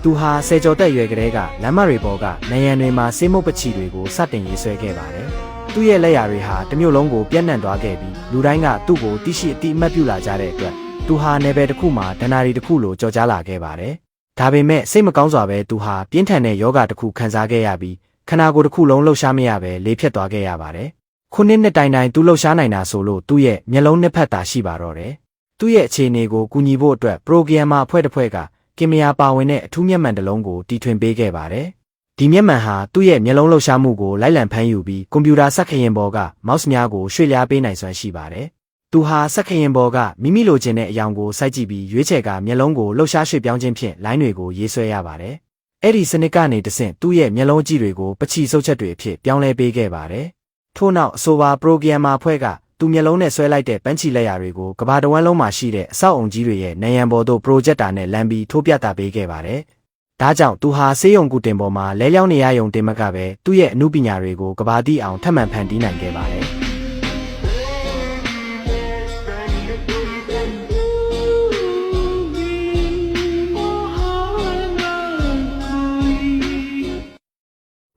သူဟာဆယ်ကျော်သက်ရွယ်ကလေးကလမ်းမတွေပေါ်ကနေရန်တွေမှာဆေးမုတ်ပချီတွေကိုစတင်ရေးဆွဲခဲ့ပါတယ်။သူ့ရဲ့လက်ရာတွေဟာတစ်မျိုးလုံးကိုပြန့်နှံ့သွားခဲ့ပြီးလူတိုင်းကသူ့ကိုသိရှိအတိအမှတ်ပြုလာကြတဲ့အတွက်သူဟာနယ်ပယ်တစ်ခုမှာဒဏ္ဍာရီတစ်ခုလိုကြော်ကြားလာခဲ့ပါတယ်။ဒါပေမဲ့စိတ်မကောင်းစွာပဲသူဟာပြင်းထန်တဲ့ယောဂတစ်ခုခံစားခဲ့ရပြီးခန္ဓာကိုယ်တစ်ခုလုံးလှုပ်ရှားမရပဲလေးဖြစ်သွားခဲ့ရပါတယ်။ခုနှစ်တိုင်သူလှုပ်ရှားနိုင်တာဆိုလို့သူ့ရဲ့မျက်လုံးနှစ်ဖက်သာရှိပါတော့တယ်။သူ့ရဲ့အခြေအနေကိုကူညီဖို့အတွက်ပရိုဂရမ်မာအဖွဲ့တစ်ဖွဲ့ကကင်မရာပါဝင်တဲ့အထူးမျက်မှန်တစ်လုံးကိုတီထွင်ပေးခဲ့ပါတယ်။ဒီမျက်မှန်ဟာသူ့ရဲ့မျက်လုံးလှုပ်ရှားမှုကိုလိုက်လံဖမ်းယူပြီးကွန်ပျူတာစက္ကရင်ပေါ်ကမောက်စ်များကိုရွှေ့လျားပေးနိုင်စွမ်းရှိပါတယ်။သူဟာစက္ကရင်ပေါ်ကမိမိလိုချင်တဲ့အယောင်ကိုစိုက်ကြည့်ပြီးရွေးချယ်ကမျက်လုံးကိုလှုပ်ရှားရွှေ့ပြောင်းခြင်းဖြင့်လိုင်းတွေကိုရေးဆွဲရပါတယ်။အဲ့ဒီစနစ်ကနေတဆင့်သူ့ရဲ့မျက်လုံးအကြည့်တွေကိုပချီစုပ်ချက်တွေအဖြစ်ပြောင်းလဲပေးခဲ့ပါတယ်။ထို့နောက်အဆိုပါပရိုဂရမ်မာအဖွဲ့ကသူမျက်လုံးနဲ့ဆွဲလိုက်တဲ့ပန်းချီလက်ရာတွေကိုကမ္ဘာတစ်ဝန်းလုံးမှာရှိတဲ့အဆောက်အုံကြီးတွေရဲ့နေရန်ပေါ်သို့ပရိုဂျက်တာနဲ့လမ်းပြီးထိုးပြသပေးခဲ့ပါတယ်။ဒါကြောင့်သူဟာဆေးရုံကူတင်ပေါ်မှာလဲလျောင်းနေရယုံတင်မကပဲသူ့ရဲ့အမှုပညာတွေကိုကမ္ဘာသိအောင်ထပ်မံဖန်တီးနိုင်ခဲ့ပါတယ်